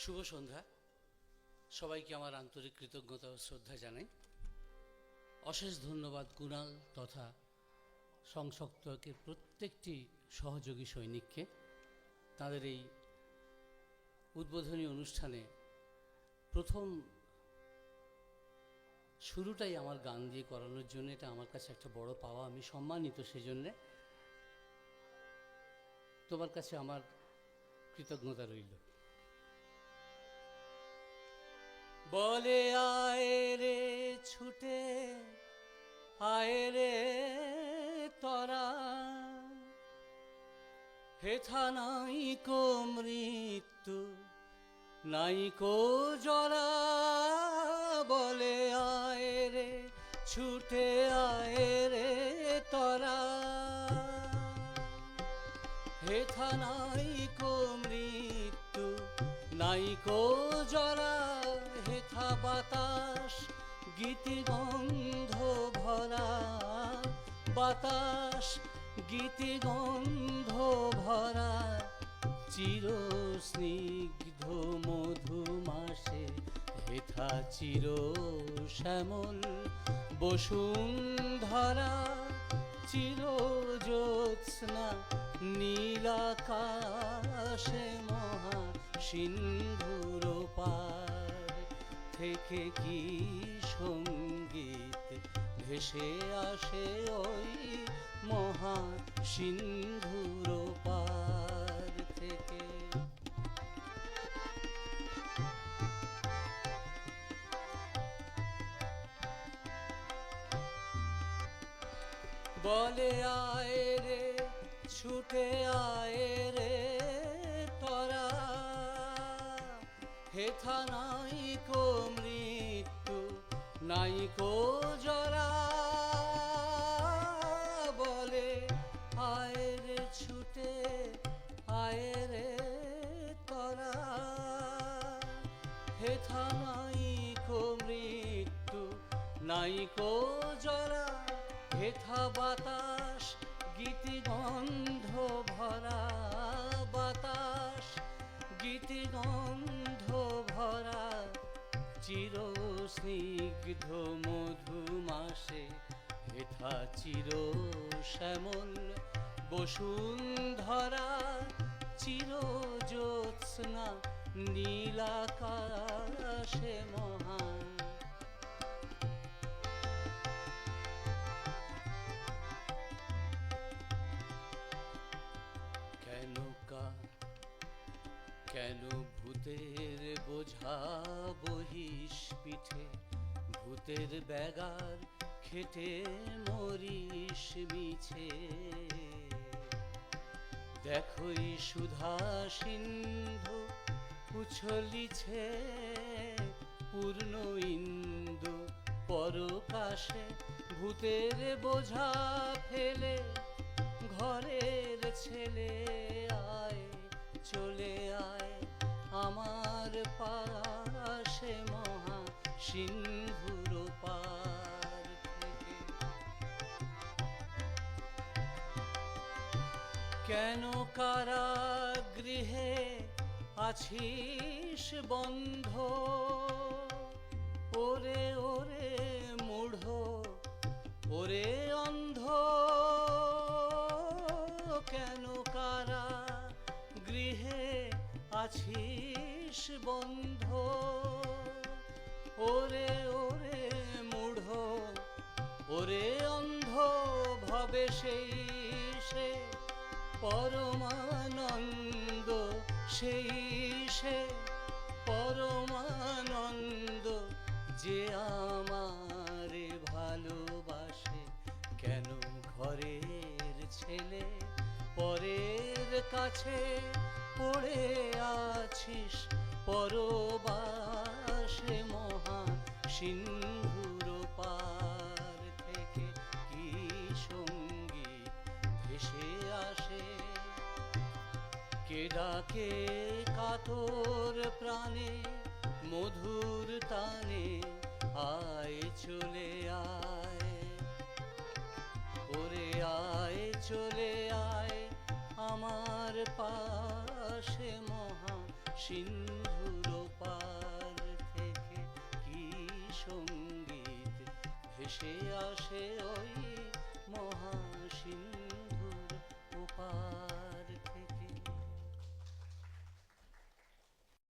শুভ সন্ধ্যা। সবাইকে আমার আন্তরিক কৃতজ্ঞতা ও শ্রদ্ধা জানাই। অশেষ ধন্যবাদ কুণাল তথা সংসক্তকের প্রত্যেকটি সহযোগী সৈনিককে তাদের এই উদ্বোধনী অনুষ্ঠানে প্রথম শুরুটাই আমার গান দিয়ে করানোর জন্য। এটা আমার কাছে একটা বড় পাওয়া, আমি সম্মানিত সেজন্যে। তোমার কাছে আমার কৃতজ্ঞতা রইল। বলে আয় রে ছুটে আয় রে তরা, হেথা নাই কো মৃত্যু নাই কো জরা। বলে আয় রে ছুটে আয় রে তরা, হেথা নাই কো মৃত্যু নাই কো জরা। হেথা বাতাস গীতি গন্ধ ভরা, বাতাস গীতি গন্ধ ভরা। চির স্নিগ্ধ মধু মাসে হেথা চির শ্যামল বসুন্ধরা। চির জ্যোৎস্না নীলাকাশে মহা সিন্ধুর পার থেকে কি সঙ্গীত ভেসে আসে ওই মহা সিন্ধুর পার থেকে। বলে আয় রে ছুটে আয় রে তরা, হেথা নাই কো মৃত্যু নাই কো জরা। বলে আয় রে ছুটে আয় রে তরা, হেথা নাই কো মৃত্যু নাই কো জরা। হেথা বাতাস গীতি গন্ধ ভরা, বাতাস গীতি গন্ধ ভরা। চির স্নিগ্ধ মধু মাসে হেথা চির শ্যামল বসুন্ধরা। চির জ্যোৎস্না নীলাকাশে মহা। কেন ভূতের বোঝা বহিস পিঠে, ভূতের ব্যাগার খেটে মরিস মিছে। দেখোই সুধা সিন্ধু উছলিছে পূর্ণ ইন্দু পরকাশে। ভূতের বোঝা ফেলে ঘরের ছেলে আয় চলে আয় আমার পাশে মহা সিন্ধুর পার থেকে। কেন কারাগৃহে আছিস বন্ধ, ওরে ওরে মূঢ় ওরে অন্ধ। কেন কারা গৃহে আছিস বন্ধ, ওরে ওরে মূঢ় ওরে অন্ধ। ভবে সেই সে পরমানন্দ, সেই সে পরমানন্দ যে আমারে ভালোবাসে। কেন ঘরের ছেলে পরের কাছে পড়ে আছিস পরবাসে মহা সিন্ধুর পার থেকে কি সঙ্গীত ভেসে আসে। কে ডাকে কাতর প্রাণে মধুর তানে, আয় চলে আয় ওরে আয় চলে আয় আমার পাশে মহা সিন্ধুর আসে ওই মহাসিন্ধুর ওপার।